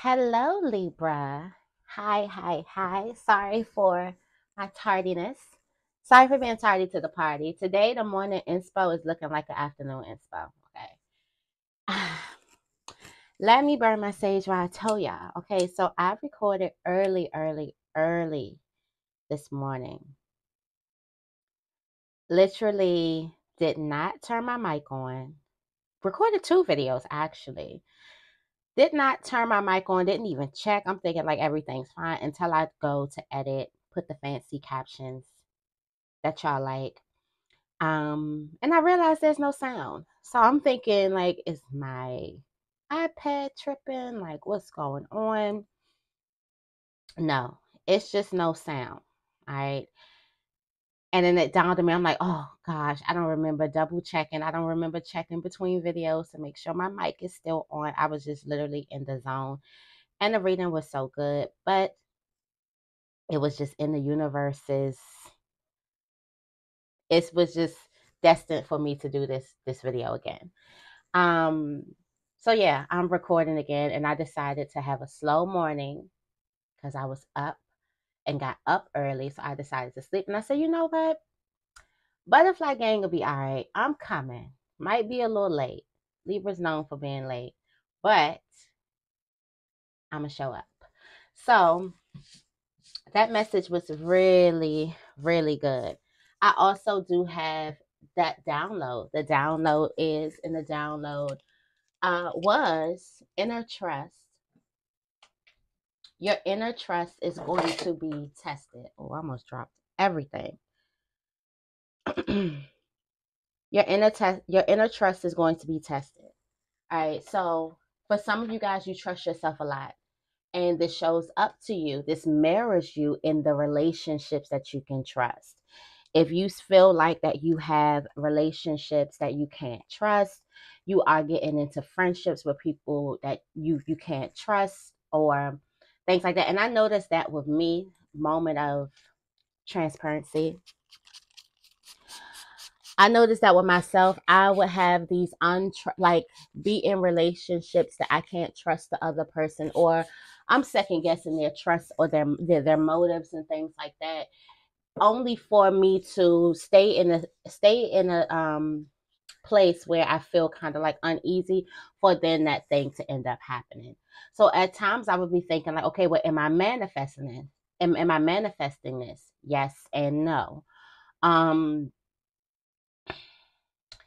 Hello, Libra. Hi, hi, hi. Sorry for my tardiness. Sorry for being tardy to the party. Today, the morning inspo is looking like an afternoon inspo. Okay. Let me burn my sage while I tell y'all. Okay, so I recorded early this morning. Literally did not turn my mic on. Recorded two videos actually. Did not turn my mic on, didn't even check. I'm thinking like everything's fine until I go to edit, put the fancy captions that y'all like. And I realized there's no sound. So I'm thinking like, is my iPad tripping? Like, what's going on? No, it's just no sound. All right. And then it dawned on me, I'm like, oh gosh, I don't remember double checking. I don't remember checking between videos to make sure my mic is still on. I was just literally in the zone. And the reading was so good, but it was just in the universe's, it was just destined for me to do this video again. Um, so yeah, I'm recording again, and I decided to have a slow morning because I was up and got up early, so I decided to sleep. And I said, you know what? Butterfly gang will be all right. I'm coming. Might be a little late. Libra's known for being late, but I'm gonna show up. So that message was really, really good. I also do have that download. The download is, and the download was inner trust. Your inner trust is going to be tested. Oh, I almost dropped everything. Your inner trust is going to be tested. All right. So for some of you guys, you trust yourself a lot. And this shows up to you. This mirrors you in the relationships that you can trust. If you feel like that you have relationships that you can't trust, you are getting into friendships with people that you can't trust or things like that. And I noticed that with me, moment of transparency. I noticed that with myself, I would have these like be in relationships that I can't trust the other person, or I'm second guessing their trust or their motives and things like that, only for me to stay in a place where I feel kind of like uneasy for then that thing to end up happening. So at times I would be thinking like, okay, well, am I manifesting it? Am I manifesting this? Yes and no. Um,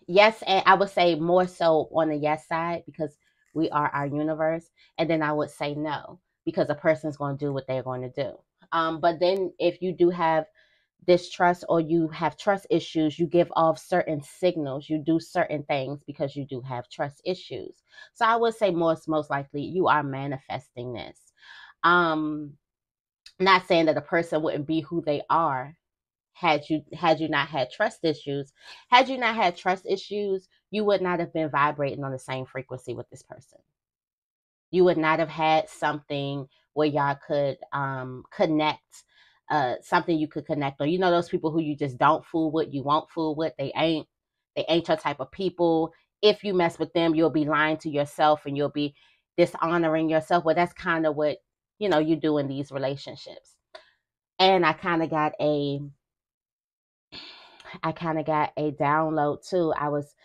yes, and I would say more so on the yes side because we are our universe, and then I would say no because a person's going to do what they're going to do. But then if you do have distrust or you have trust issues, you give off certain signals, you do certain things because you do have trust issues. So I would say most likely you are manifesting this. Um, Not saying that a person wouldn't be who they are had you not had trust issues. Had you not had trust issues, you would not have been vibrating on the same frequency with this person. You would not have had something where y'all could connect, something you could connect on. You know those people who you just don't fool with, you won't fool with. They ain't your type of people. If you mess with them, you'll be lying to yourself and you'll be dishonoring yourself. Well, that's kind of what you do in these relationships. And I kind of got a download too. I was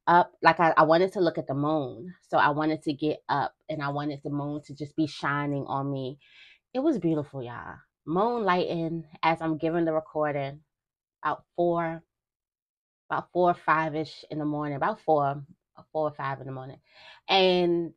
up, like I wanted to look at the moon. So I wanted to get up and I wanted the moon to just be shining on me. It was beautiful, y'all. Moonlighting as I'm giving the recording about about 4 or 5 ish in the morning, about 4 or 5 in the morning. And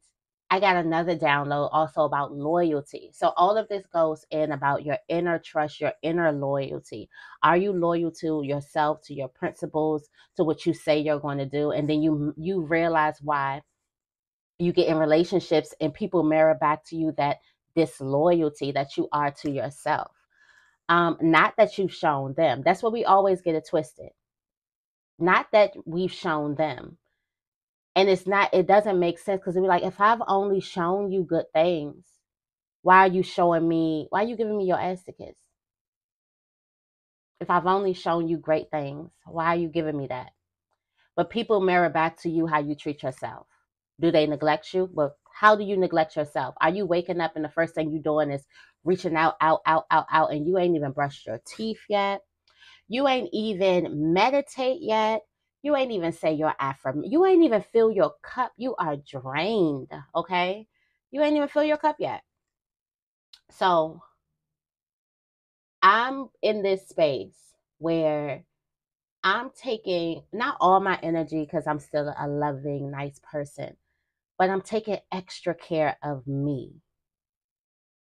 I got another download also about loyalty. So all of this goes in about your inner trust, your inner loyalty. Are you loyal to yourself, to your principles, to what you say you're going to do? And then you realize why you get in relationships and people mirror back to you that disloyalty that you are to yourself. Not that you've shown them. That's what we always get it twisted. Not that we've shown them. And it doesn't make sense because it'd be like, if I've only shown you good things, why are you giving me your ass to kiss? If I've only shown you great things, why are you giving me that? But people mirror back to you how you treat yourself. Do they neglect you? Well, How do you neglect yourself? Are you waking up and the first thing you're doing is reaching out, and you ain't even brushed your teeth yet? You ain't even meditate yet. You ain't even say your affirmation. You ain't even fill your cup. You are drained, okay? You ain't even fill your cup yet. So I'm in this space where I'm taking not all my energy because I'm still a loving, nice person, but I'm taking extra care of me.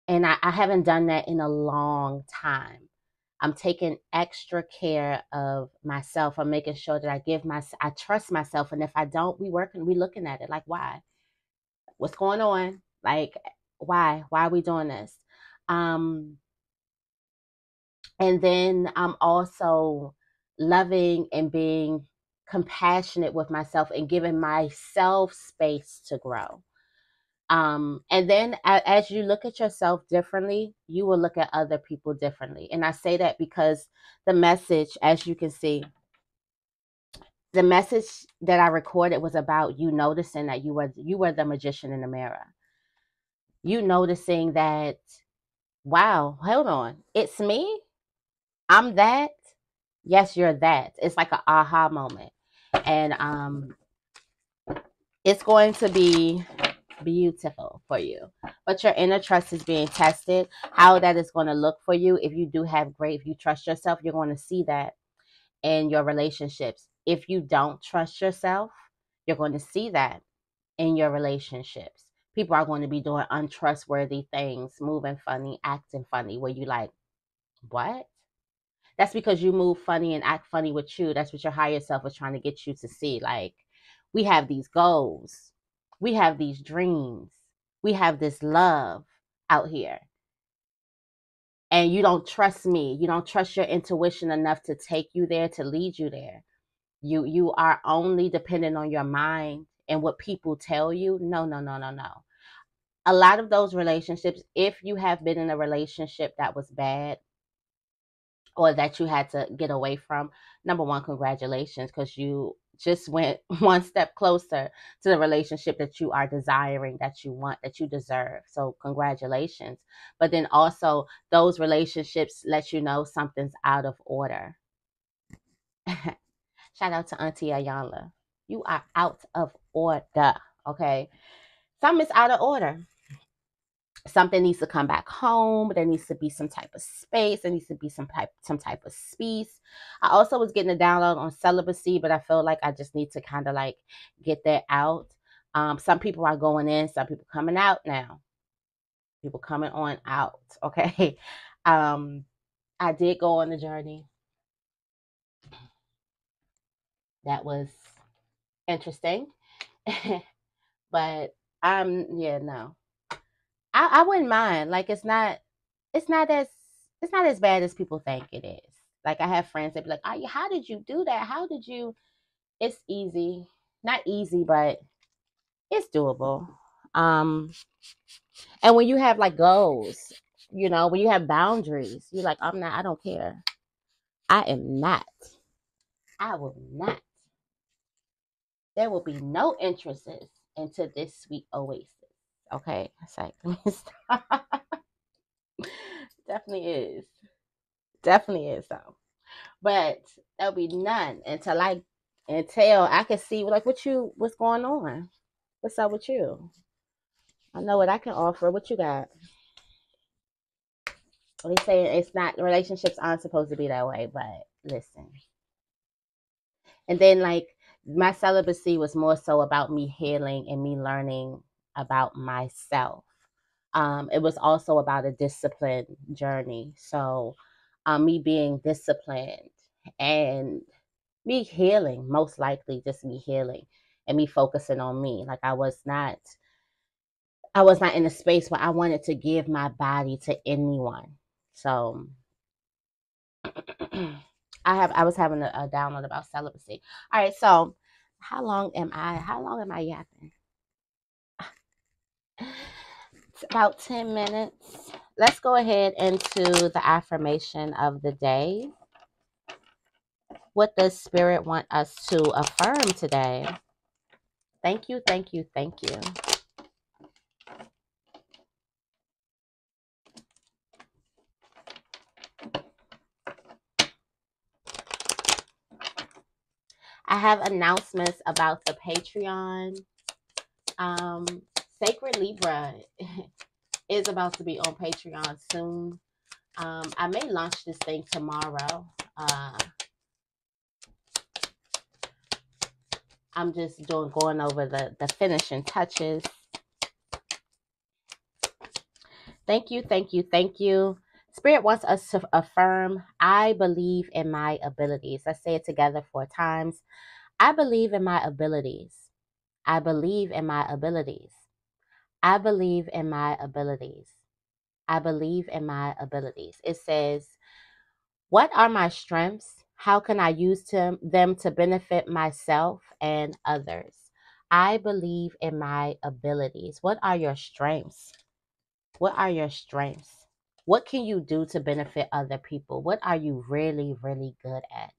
And I haven't done that in a long time. I'm taking extra care of myself. I'm making sure that I trust myself. And if I don't, we looking at it like, why? What's going on? Like, why? Why are we doing this? Um, and then I'm also loving and being compassionate with myself and giving myself space to grow. And then as you look at yourself differently, you will look at other people differently. And I say that because the message, as you can see, the message that I recorded was about you noticing that you were the magician in the mirror. You noticing that, wow, hold on, it's me. I'm that. Yes, you're that. It's like an aha moment. And it's going to be beautiful for you. But your inner trust is being tested. How that is going to look for you, if you do have if you trust yourself, you're going to see that in your relationships. If you don't trust yourself, you're going to see that in your relationships. People are going to be doing untrustworthy things, moving funny, acting funny, where you like, what? That's because you move funny and act funny with you. That's what your higher self is trying to get you to see. Like, we have these goals, we have these dreams, we have this love out here. And you don't trust me. You don't trust your intuition enough to take you there, to lead you there. You are only dependent on your mind and what people tell you. No, no, no, no, no. A lot of those relationships, if you have been in a relationship that was bad, or that you had to get away from, number one, congratulations, because you just went one step closer to the relationship that you are desiring, that you want, that you deserve. So congratulations. But then also those relationships let you know something's out of order. Shout out to Auntie Ayala. You are out of order. Okay. Something is out of order. Something needs to come back home. There needs to be some type of space. There needs to be some type of peace. I also was getting a download on celibacy, but I feel like I just need to kind of like get that out. Some people are going in, some people coming out now. People coming on out. Okay. I did go on the journey. That was interesting. But yeah, no. I wouldn't mind. Like, it's not as it's not as bad as people think it is. Like, I have friends that be like, "Oh, how did you do that? How did you?" It's easy, not easy, but it's doable. Um, and when you have like goals, when you have boundaries, you're like, I'm not. I don't care. I am not. I will not. There will be no entrances into this sweet oasis. Okay, it's like, let me stop. Definitely is. Definitely is so. But there'll be none until I can see like what's going on. What's up with you? I know what I can offer. What you got? They say it's not relationships aren't supposed to be that way, but listen. And then like my celibacy was more so about me healing and me learning about myself. It was also about a discipline journey. So me being disciplined and me healing, most likely just me healing and me focusing on me. Like I was not in a space where I wanted to give my body to anyone. So I was having a download about celibacy. All right, so how long am I yapping? It's about 10 minutes. Let's go ahead into the affirmation of the day. What does spirit want us to affirm today? Thank you, thank you, thank you. I have announcements about the Patreon. Sacred Libra is about to be on Patreon soon. I may launch this thing tomorrow. I'm just going over the finishing touches. Thank you, thank you, thank you. Spirit wants us to affirm, I believe in my abilities. Let's say it together 4 times. I believe in my abilities. I believe in my abilities. I believe in my abilities. I believe in my abilities. It says, what are my strengths? How can I use them to benefit myself and others? I believe in my abilities. What are your strengths? What are your strengths? What can you do to benefit other people? What are you really, really good at?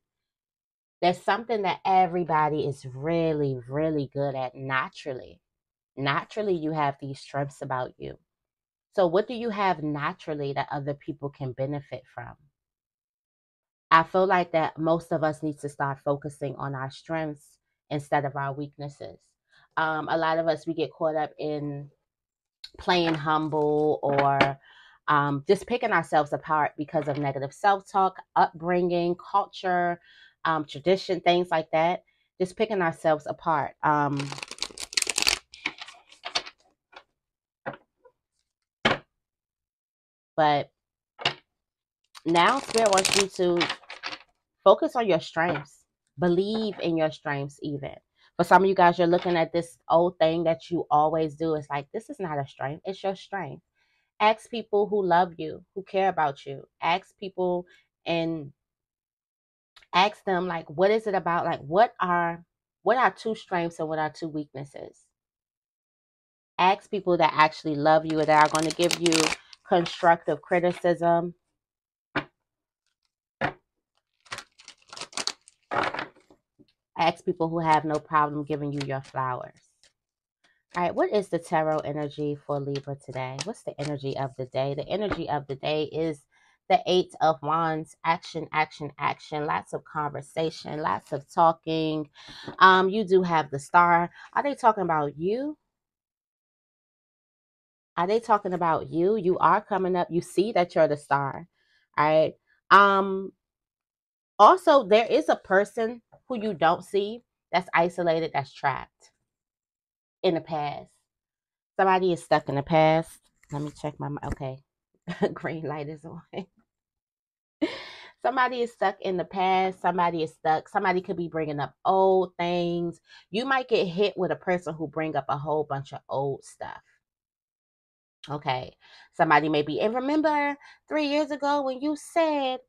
There's something that everybody is really, really good at naturally. Naturally, you have these strengths about you. So what do you have naturally that other people can benefit from? I feel like that most of us need to start focusing on our strengths instead of our weaknesses. A lot of us, we get caught up in playing humble or just picking ourselves apart because of negative self-talk, upbringing, culture, tradition, things like that. Just picking ourselves apart. But now Spirit wants you to focus on your strengths. Believe in your strengths even. For some of you guys, you're looking at this old thing that you always do. It's like, this is not a strength. It's your strength. Ask people who love you, who care about you. Ask people and ask them, like, what is it about? Like, what are 2 strengths and what are 2 weaknesses? Ask people that actually love you and that are going to give you constructive criticism. Ask people who have no problem giving you your flowers. All right, what is the tarot energy for Libra today? What's the energy of the day? The energy of the day is the 8 of Wands. Action, action, action. Lots of conversation, lots of talking. You do have the Star. Are they talking about you? Are they talking about you? You are coming up. You see that you're the Star. All right. Also, there is a person who you don't see that's isolated, that's trapped in the past. Somebody is stuck in the past. Let me check my, okay. Green light is on. Somebody is stuck in the past. Somebody is stuck. Somebody could be bringing up old things. You might get hit with a person who bring up a whole bunch of old stuff. Okay. Somebody may be, and remember 3 years ago when you said,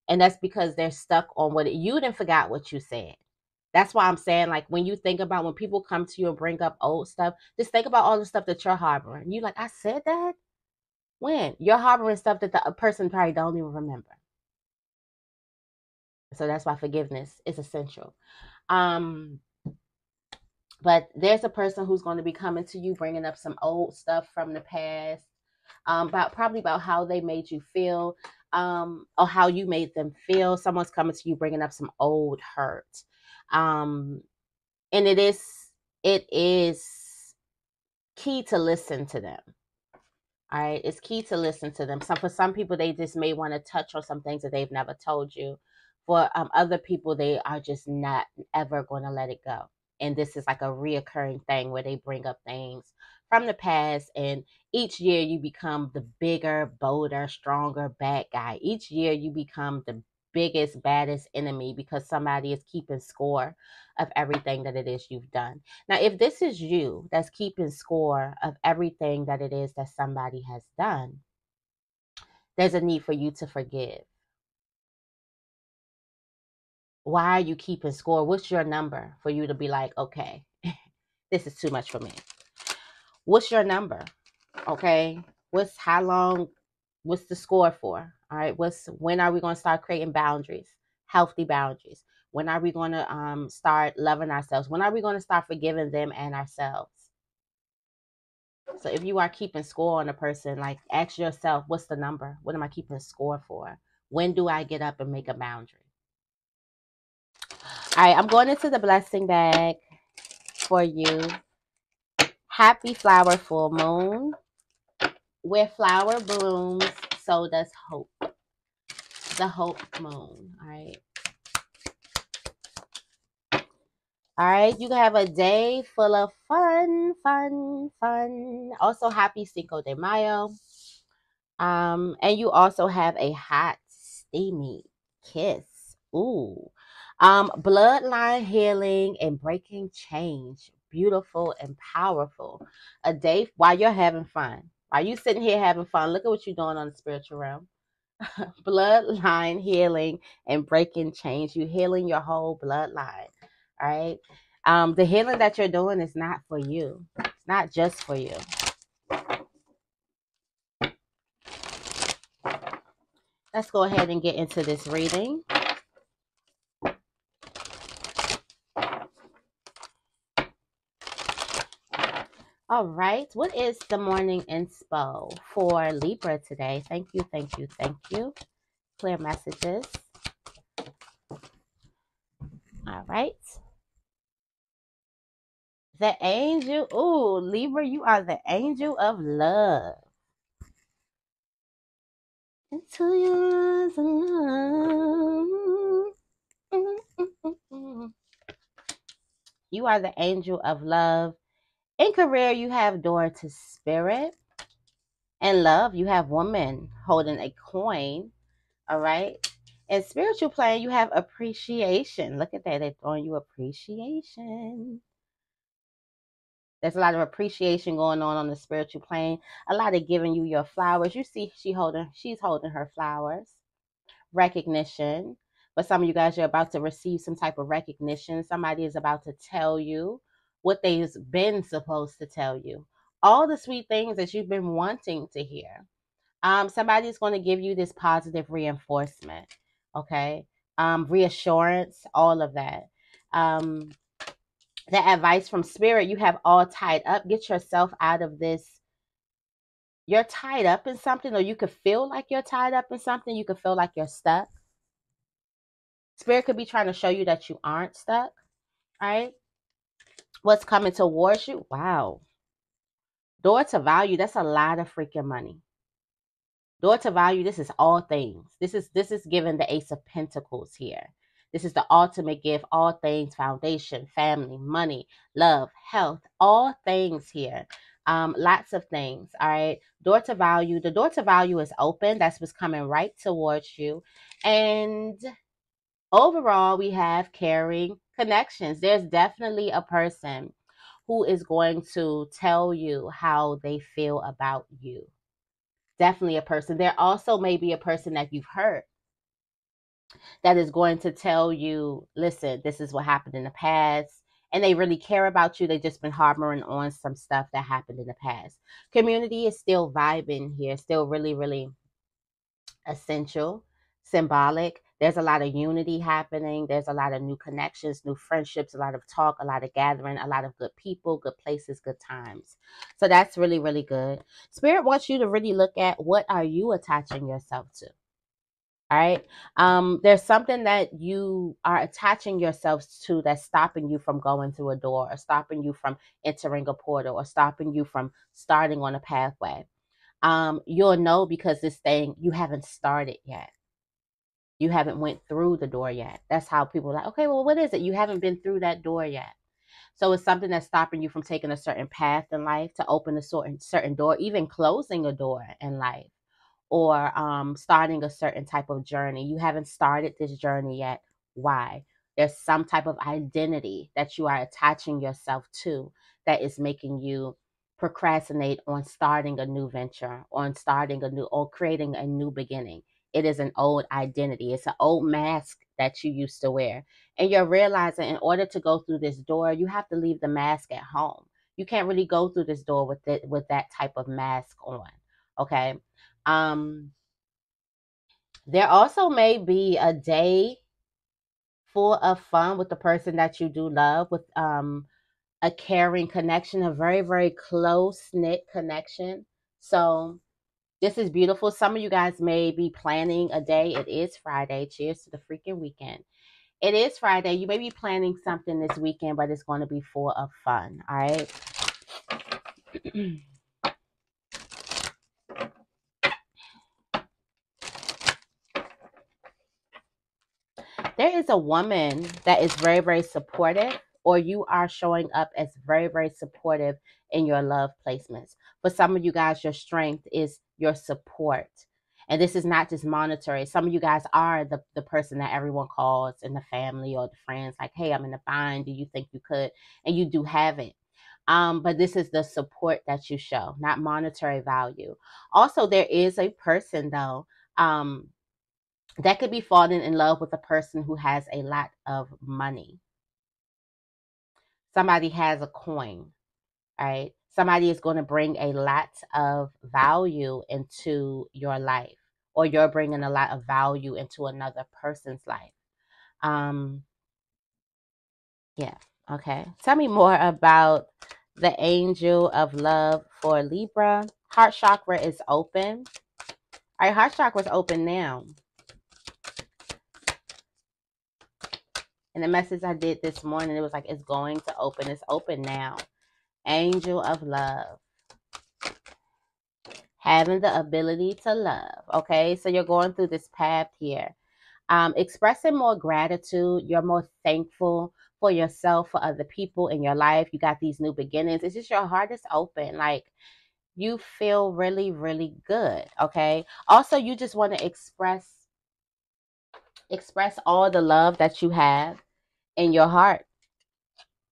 and that's because they're stuck on what you didn't forgot what you said. That's why I'm saying, like, when you think about when people come to you and bring up old stuff, just think about all the stuff that you're harboring. You like, I said that? When? You're harboring stuff that the person probably don't even remember. So that's why forgiveness is essential. But there's a person who's going to be coming to you, bringing up some old stuff from the past, probably about how they made you feel, or how you made them feel. Someone's coming to you, bringing up some old hurt, and it is key to listen to them. All right, it's key to listen to them. For some people, they just may want to touch on some things that they've never told you. For other people, they are just not ever going to let it go. And this is like a reoccurring thing where they bring up things from the past. And each year you become the bigger, bolder, stronger bad guy. Each year you become the biggest, baddest enemy because somebody is keeping score of everything that it is you've done. Now, if this is you that's keeping score of everything that it is that somebody has done, there's a need for you to forgive. Why are you keeping score? What's your number for you to be like, okay, this is too much for me? What's your number? Okay. How long, what's the score for? All right. When are we going to start creating boundaries, healthy boundaries? When are we going to start loving ourselves? When are we going to start forgiving them and ourselves? So if you are keeping score on a person, like, ask yourself, what's the number? What am I keeping score for? When do I get up and make a boundary? All right, I'm going into the blessing bag for you. Happy flower full moon. Where flower blooms, so does hope. The hope moon. All right. All right, you can have a day full of fun, fun, fun. Also, happy Cinco de Mayo. And you also have a hot, steamy kiss. Ooh. Bloodline healing and breaking change. Beautiful and powerful. A day while you're having fun. While you sitting here having fun, look at what you're doing on the spiritual realm. Bloodline healing and breaking change. You healing your whole bloodline. All right. The healing that you're doing is not for you. It's not just for you. Let's go ahead and get into this reading. All right. What is the morning inspo for Libra today? Thank you, thank you, thank you. Clear messages. All right. The angel. Ooh, Libra, you are the angel of love. Into your eyes alone. You are the angel of love. In career, you have door to spirit. In love, you have woman holding a coin. All right. In spiritual plane, you have appreciation. Look at that. They're throwing you appreciation. There's a lot of appreciation going on the spiritual plane. A lot of giving you your flowers. You see she's holding her flowers. Recognition. But some of you guys are about to receive some type of recognition. Somebody is about to tell you what they've been supposed to tell you. All the sweet things that you've been wanting to hear. Somebody's going to give you this positive reinforcement. Okay. Reassurance, all of that. The advice from spirit, you have all tied up. Get yourself out of this. You're tied up in something, or you could feel like you're tied up in something. You could feel like you're stuck. Spirit could be trying to show you that you aren't stuck. Right? What's coming towards you? Wow. Door to value, that's a lot of freaking money. Door to value, this is all things. This is given the Ace of Pentacles here. This is the ultimate gift, all things, foundation, family, money, love, health, all things here. Lots of things. All right. Door to value. The door to value is open. That's what's coming right towards you. And overall, we have caring connections. There's definitely a person who is going to tell you how they feel about you. Definitely a person. There also may be a person that you've heard that is going to tell you, listen, this is what happened in the past. And they really care about you. They've just been harboring on some stuff that happened in the past. Community is still vibing here, still really, really essential, symbolic. There's a lot of unity happening. There's a lot of new connections, new friendships, a lot of talk, a lot of gathering, a lot of good people, good places, good times. So that's really, really good. Spirit wants you to really look at, what are you attaching yourself to? All right. There's something that you are attaching yourselves to that's stopping you from going through a door, or stopping you from entering a portal, or stopping you from starting on a pathway. You'll know because this thing, you haven't started yet. You haven't went through the door yet. That's how people are like, okay, well, what is it? You haven't been through that door yet. So it's something that's stopping you from taking a certain path in life, to open a certain door, even closing a door in life, or starting a certain type of journey. You haven't started this journey yet. Why? There's some type of identity that you are attaching yourself to that is making you procrastinate on starting a new venture, on starting a new, or creating a new beginning. It is an old identity. It's an old mask that you used to wear. And you're realizing, in order to go through this door, you have to leave the mask at home. You can't really go through this door with that type of mask on. Okay. There also may be a day full of fun with the person that you do love, with a caring connection, a very, very close-knit connection. So this is beautiful. Some of you guys may be planning a day. It is Friday. Cheers to the freaking weekend. It is Friday. You may be planning something this weekend, but it's going to be full of fun. All right. There is a woman that is very, very supportive, or you are showing up as very, very supportive in your love placements. For some of you guys, your strength is your support. And this is not just monetary. Some of you guys are the person that everyone calls in the family or the friends, like, hey, I'm in a bind. Do you think you could? And you do have it. But this is the support that you show, not monetary value. Also, there is a person, though, that could be falling in love with a person who has a lot of money. Somebody has a coin, right? Somebody is going to bring a lot of value into your life, or you're bringing a lot of value into another person's life. Yeah. Okay. Tell me more about the angel of love for Libra. Heart chakra is open. All right, heart chakra is open now. And the message I did this morning, it was like, it's going to open. It's open now. Angel of love. Having the ability to love. Okay, so you're going through this path here. Expressing more gratitude. You're more thankful for yourself, for other people in your life. You got these new beginnings. It's just your heart is open. Like, you feel really, really good. Okay. Also, you just want to express all the love that you have in your heart.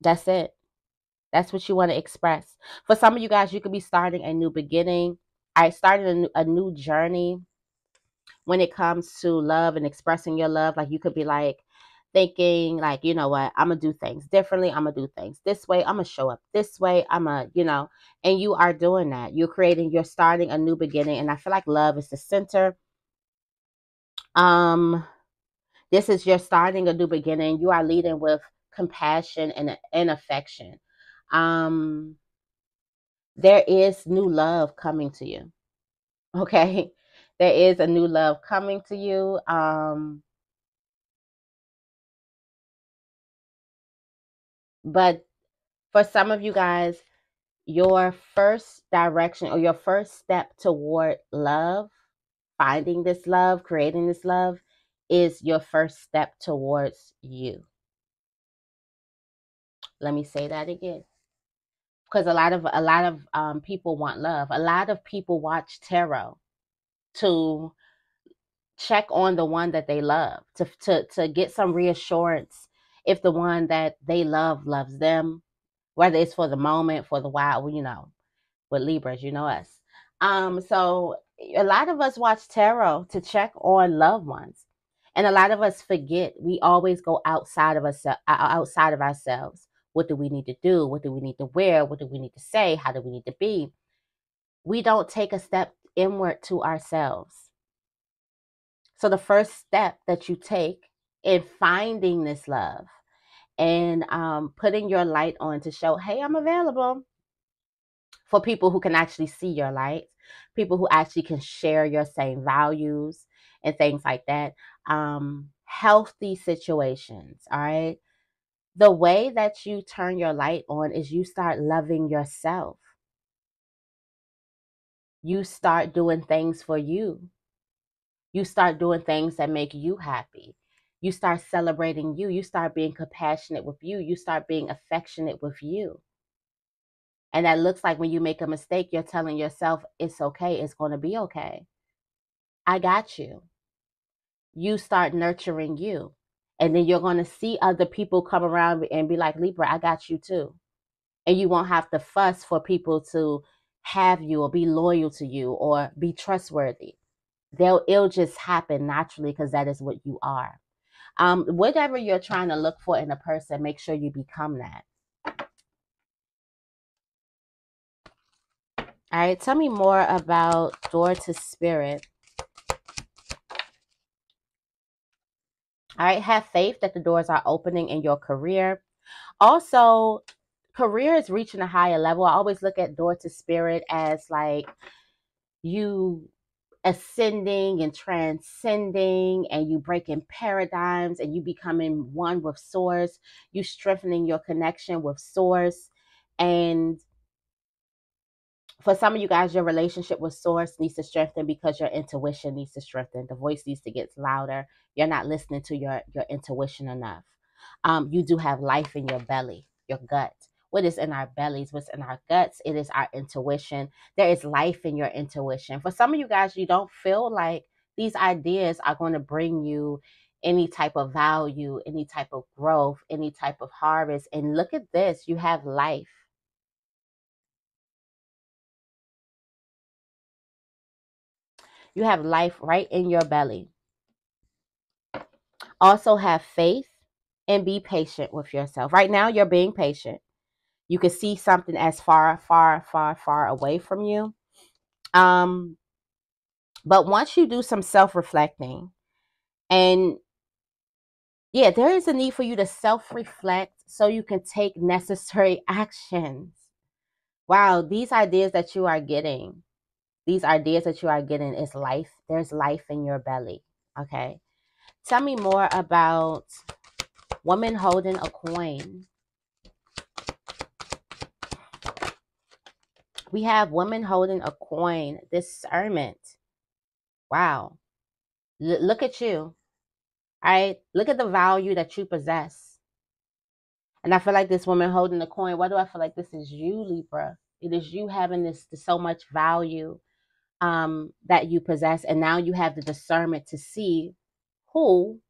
That's it. That's what you want to express. For some of you guys, you could be starting a new beginning. I started a new journey when it comes to love and expressing your love. Like, you could be like thinking like, you know what, I'm gonna do things differently. I'm gonna do things this way. I'm gonna show up this way. I'm gonna, and you are doing that. You're starting a new beginning. And I feel like love is the center. This is, you're starting a new beginning. You are leading with compassion and affection. There is new love coming to you. Okay. There is a new love coming to you. But for some of you guys, your first direction or your first step toward love, finding this love, creating this love, is your first step towards you. Let me say that again. Because a lot of people want love. A lot of people watch tarot to check on the one that they love, to get some reassurance if the one that they love loves them, whether it's for the moment, for the while, with Libras, us. So a lot of us watch tarot to check on loved ones. And a lot of us forget. We always go outside of ourselves. What do we need to do? What do we need to wear? What do we need to say? How do we need to be? We don't take a step inward to ourselves. So the first step that you take in finding this love and putting your light on to show, hey, I'm available, for people who can actually see your light, people who actually can share your same values and things like that. Healthy situations, all right? The way that you turn your light on is you start loving yourself. You start doing things for you. You start doing things that make you happy. You start celebrating you. You start being compassionate with you. You start being affectionate with you. And that looks like when you make a mistake, you're telling yourself, it's okay. It's going to be okay. I got you. You start nurturing you. And then you're going to see other people come around and be like, Libra, I got you too. And you won't have to fuss for people to have you or be loyal to you or be trustworthy. It'll just happen naturally because that is what you are. Whatever you're trying to look for in a person, make sure you become that. All right, tell me more about door to spirit. All right, have faith that the doors are opening in your career. Also, career is reaching a higher level. I always look at door to spirit as like you ascending and transcending, and you breaking paradigms, and you becoming one with source. You strengthening your connection with source. And for some of you guys, your relationship with source needs to strengthen because your intuition needs to strengthen. The voice needs to get louder. You're not listening to your intuition enough. You do have life in your belly, your gut. What is in our bellies, what's in our guts, it is our intuition. There is life in your intuition. For some of you guys, you don't feel like these ideas are going to bring you any type of value, any type of growth, any type of harvest. And look at this, you have life. You have life right in your belly. Also have faith and be patient with yourself. Right now, you're being patient. You can see something as far, far, far, far away from you. But once you do some self-reflecting, and yeah, there is a need for you to self-reflect so you can take necessary actions. Wow, these ideas that you are getting, is life. There's life in your belly. Okay. Tell me more about woman holding a coin. We have women holding a coin, discernment. Wow. Look at you. All right. Look at the value that you possess. And I feel like this woman holding the coin, why do I feel like this is you, Libra? It is you having this so much value that you possess. And now you have the discernment to see who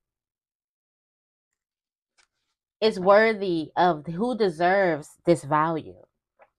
is worthy of, who deserves this value.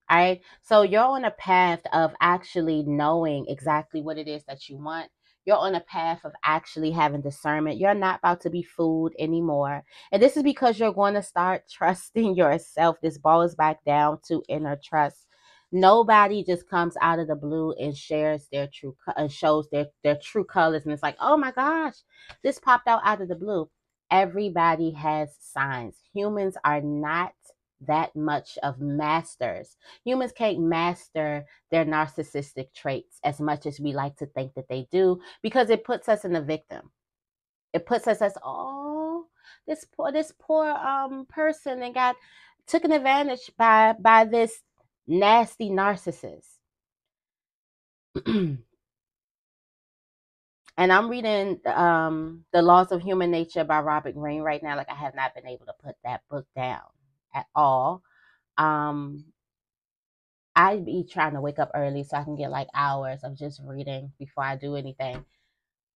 All right. So you're on a path of actually knowing exactly what it is that you want. You're on a path of actually having discernment. You're not about to be fooled anymore. And this is because you're going to start trusting yourself. This boils back down to inner trust. Nobody just comes out of the blue and shares their true shows their true colors. And it's like, oh my gosh, this popped out of the blue. Everybody has signs. Humans are not that much of masters. Humans can't master their narcissistic traits as much as we like to think that they do, because it puts us in a victim. It puts us as, oh, this poor person and got taken advantage by this nasty narcissist. And I'm reading The Laws of Human Nature by Robert Greene right now. Like, I have not been able to put that book down at all. I be trying to wake up early so I can get like hours of just reading before I do anything.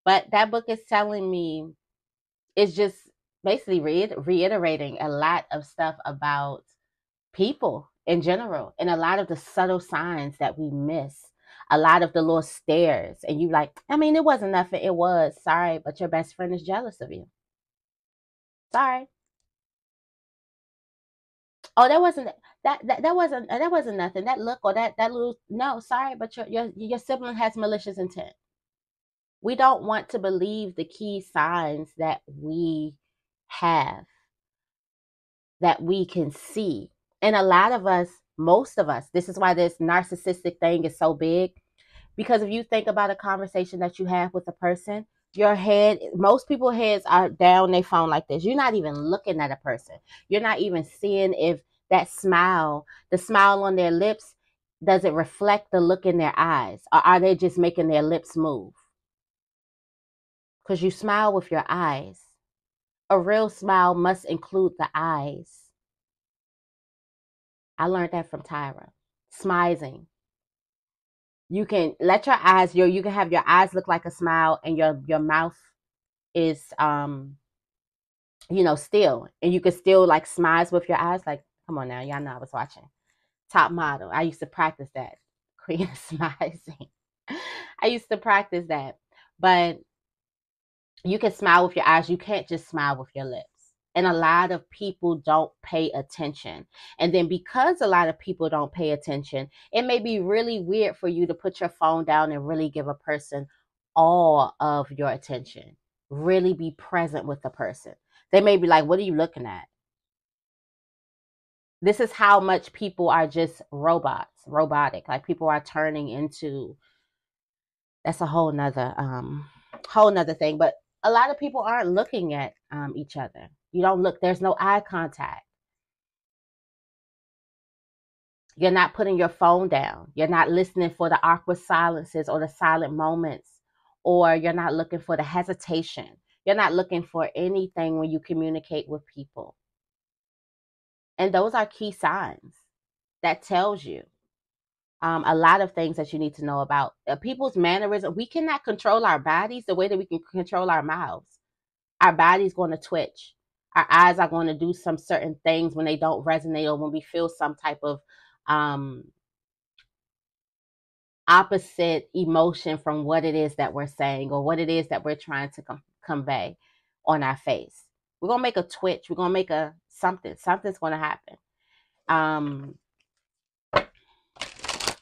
But that book is telling me, it's just basically reiterating a lot of stuff about people in general, and a lot of the subtle signs that we miss, a lot of the little stares. And you like, I mean, it wasn't nothing. It was. Sorry, but your best friend is jealous of you. Sorry. Oh, that wasn't nothing. That look or that little, no, sorry, but your sibling has malicious intent. We don't want to believe the key signs that we have, that we can see. And a lot of us, most of us, this is why this narcissistic thing is so big. Because if you think about a conversation that you have with a person, your head, most people's heads are down their phone like this. You're not even looking at a person. You're not even seeing if that smile, the smile on their lips, does it reflect the look in their eyes? Or are they just making their lips move? Because you smile with your eyes. A real smile must include the eyes. I learned that from Tyra. Smizing. You can let your eyes, you can have your eyes look like a smile, and your mouth is still, and you can still like smize with your eyes. Like, come on now, y'all know I was watching Top Model. I used to practice that. Queen of smizing. I used to practice that. But you can smile with your eyes. You can't just smile with your lips. And a lot of people don't pay attention. And then because a lot of people don't pay attention, it may be really weird for you to put your phone down and really give a person all of your attention. Really be present with the person. They may be like, what are you looking at? This is how much people are just robotic. Like, people are turning into That's a whole nother thing. But a lot of people aren't looking at each other. You don't look. There's no eye contact. You're not putting your phone down. You're not listening for the awkward silences or the silent moments, or you're not looking for the hesitation. You're not looking for anything when you communicate with people. And those are key signs that tells you a lot of things that you need to know about people's mannerism. We cannot control our bodies the way that we can control our mouths. Our body's going to twitch. Our eyes are going to do some certain things when they don't resonate or when we feel some type of um, opposite emotion from what it is that we're saying or what it is that we're trying to convey on our face. We're going to make a twitch. We're going to make a something. Something's going to happen.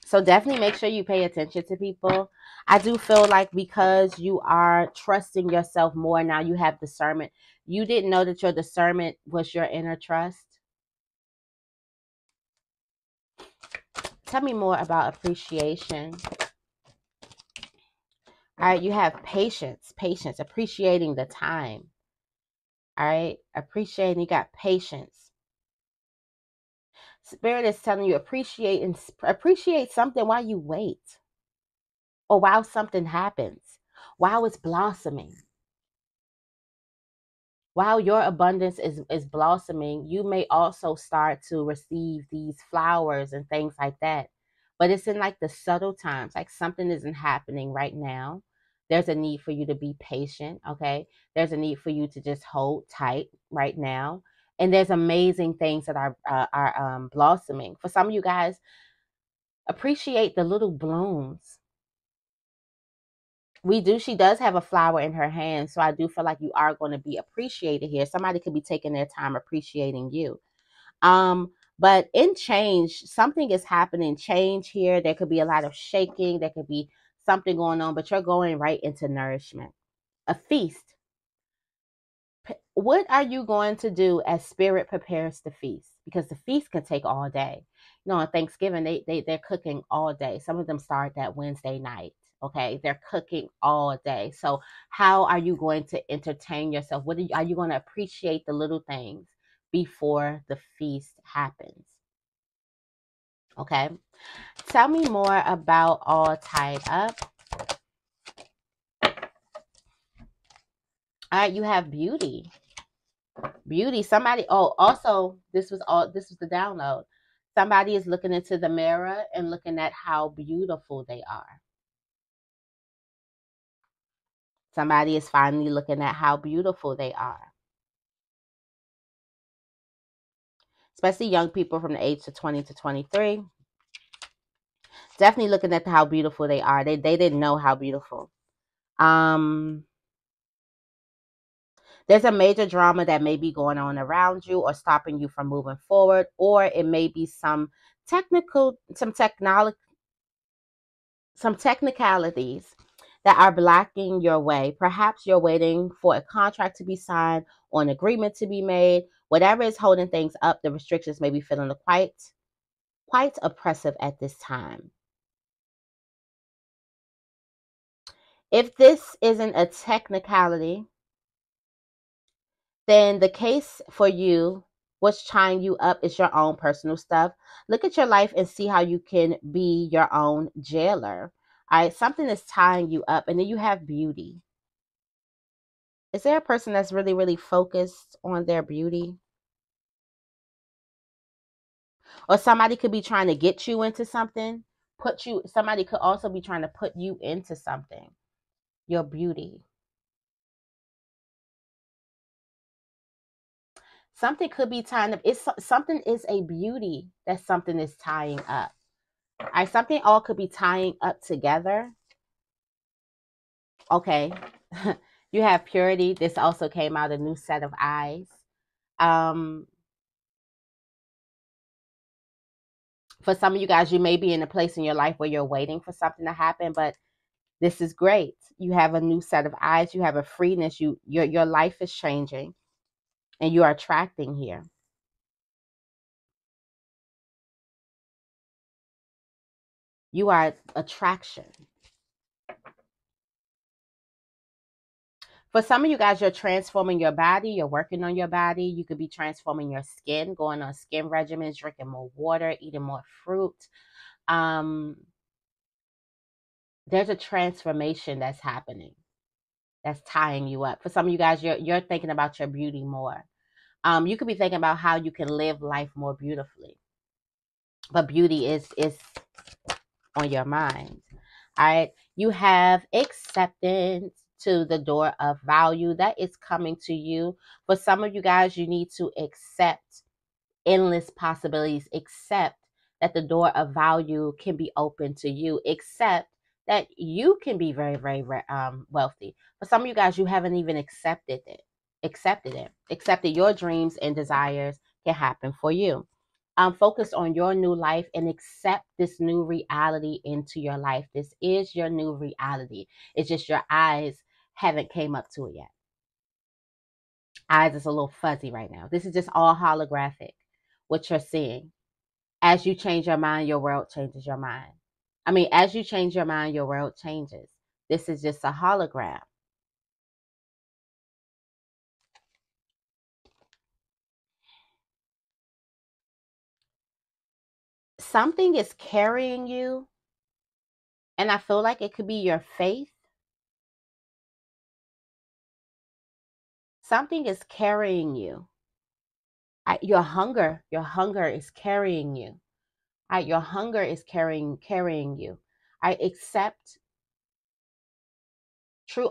So definitely make sure you pay attention to people. I do feel like because you are trusting yourself more now, you have discernment. You didn't know that your discernment was your inner trust. Tell me more about appreciation. All right, you have patience, appreciating the time. All right, appreciating, you got patience. Spirit is telling you appreciate something while you wait or while something happens, while it's blossoming. While your abundance is blossoming, you may also start to receive these flowers and things like that. But it's in like the subtle times, like something isn't happening right now. There's a need for you to be patient, okay? There's a need for you to just hold tight right now. And there's amazing things that are blossoming. For some of you guys, appreciate the little blooms. She does have a flower in her hand, so I do feel like you are going to be appreciated here. Somebody could be taking their time appreciating you. But in change, something is happening. Change here. There could be a lot of shaking. There could be something going on, but you're going right into nourishment. A feast. What are you going to do as spirit prepares the feast? Because the feast can take all day. You know, on Thanksgiving, they're cooking all day. Some of them start that Wednesday night. Okay, they're cooking all day. So how are you going to entertain yourself? Are you going to appreciate the little things before the feast happens? Okay, tell me more about all tied up. All right, you have beauty. Beauty. Somebody, also, this was the download. Somebody is looking into the mirror and looking at how beautiful they are. Somebody is finally looking at how beautiful they are. Especially young people from the age of 20 to 23. Definitely looking at how beautiful they are. They didn't know how beautiful. There's a major drama that may be going on around you or stopping you from moving forward, or it may be some technicalities that are blocking your way. Perhaps you're waiting for a contract to be signed or an agreement to be made. Whatever is holding things up, the restrictions may be feeling quite oppressive at this time. If this isn't a technicality, then the case for you, what's tying you up, is your own personal stuff. Look at your life and see how you can be your own jailer. All right, something is tying you up, and then you have beauty. Is there a person that's really, really focused on their beauty? Or somebody could be trying to get you into something, somebody could also be trying to put you into something. Your beauty. Something could be tying up. Something is a beauty that something is tying up. All right, something all could be tying up together. Okay. You have purity. This also came out a new set of eyes. Um, for some of you guys, you may be in a place in your life where you're waiting for something to happen, but this is great. You have a new set of eyes. You have a freeness. Your life is changing, and you are attracting here. You are attraction. For some of you guys, you're transforming your body. You're working on your body. You could be transforming your skin, going on skin regimens, drinking more water, eating more fruit. There's a transformation that's happening that's tying you up. For some of you guys, you're thinking about your beauty more. You could be thinking about how you can live life more beautifully. But beauty is on your mind. All right. You have acceptance to the door of value that is coming to you. For some of you guys, you need to accept endless possibilities, accept that the door of value can be open to you, accept that you can be very, very wealthy. For some of you guys, you haven't even accepted your dreams and desires can happen for you. Focus on your new life and accept this new reality into your life. This is your new reality. It's just your eyes haven't came up to it yet. Eyes is a little fuzzy right now. This is just all holographic, what you're seeing. As you change your mind, your world changes your mind. As you change your mind, your world changes. This is just a hologram. Something is carrying you, and I feel like it could be your faith. Something is carrying you. Your hunger is carrying you. Your hunger is carrying you. I accept true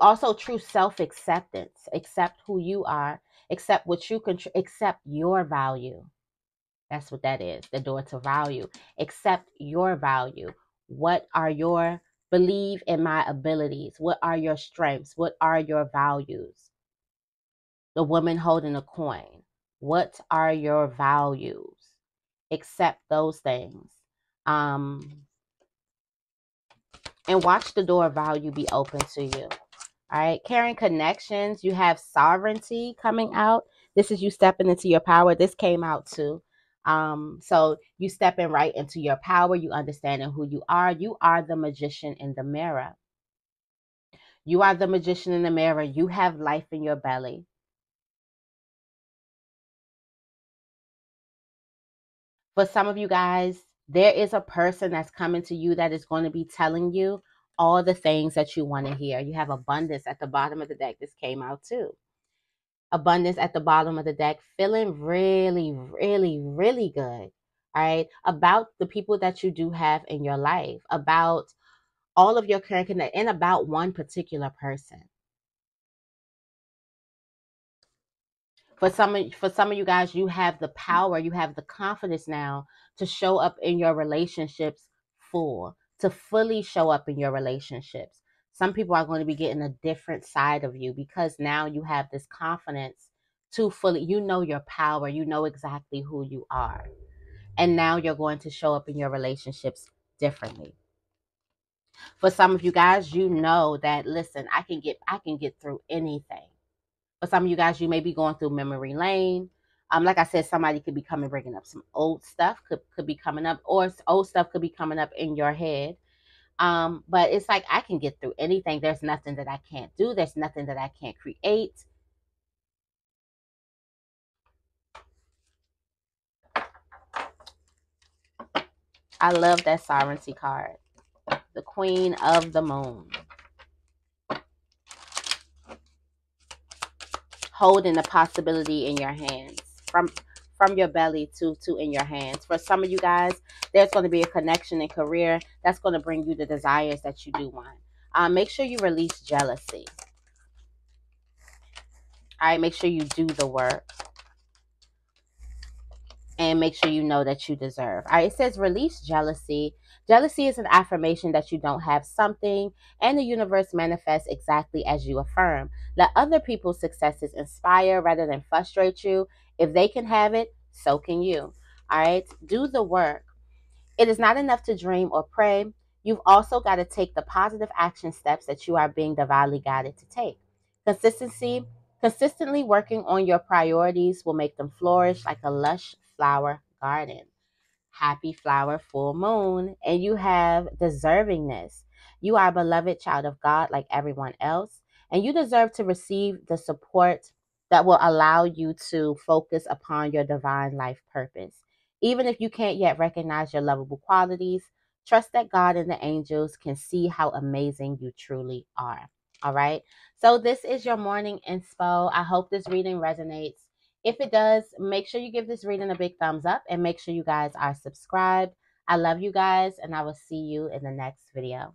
self-acceptance. Accept who you are. Accept what you can. Accept your value. That's what that is. The door to value. Accept your value. What are your believe in my abilities? What are your strengths? What are your values? The woman holding a coin. What are your values? Accept those things. And watch the door of value be open to you. All right. Carrying connections. You have sovereignty coming out. This is you stepping into your power. This came out too. So you stepping right into your power. You understanding who you are. You are the magician in the mirror. You are the magician in the mirror. You have life in your belly. For some of you guys, there is a person that's coming to you that is going to be telling you all the things that you want to hear. You have abundance at the bottom of the deck. This came out too. Abundance at the bottom of the deck, feeling really, really, really good. All right. About the people that you do have in your life, about all of your current connect, and about one particular person. For some of you guys, you have the power, you have the confidence now to show up in your relationships to fully show up in your relationships. Some people are going to be getting a different side of you because now you have this confidence to fully, you know your power, you know exactly who you are. And now you're going to show up in your relationships differently. For some of you guys, you know that, listen, I can get through anything. For some of you guys, you may be going through memory lane. Like I said, somebody could be coming, bringing up some old stuff, could be coming up, or old stuff could be coming up in your head. But it's like, I can get through anything. There's nothing that I can't do. There's nothing that I can't create. I love that sovereignty card. The Queen of the Moon. Holding the possibility in your hands. From your belly to in your hands. For some of you guys, there's going to be a connection in career that's going to bring you the desires that you do want. Make sure you release jealousy. All right, make sure you do the work. And make sure you know that you deserve. All right, it says release jealousy. Jealousy is an affirmation that you don't have something, and the universe manifests exactly as you affirm. Let other people's successes inspire rather than frustrate you. If they can have it, so can you. All right, do the work. It is not enough to dream or pray. You've also got to take the positive action steps that you are being divinely guided to take. Consistently working on your priorities will make them flourish like a lush flower garden. Happy flower full moon. And you have deservingness. You are a beloved child of God like everyone else. And you deserve to receive the support that will allow you to focus upon your divine life purpose. Even if you can't yet recognize your lovable qualities, trust that God and the angels can see how amazing you truly are. All right. So this is your morning inspo. I hope this reading resonates. If it does, make sure you give this reading a big thumbs up and make sure you guys are subscribed. I love you guys, and I will see you in the next video.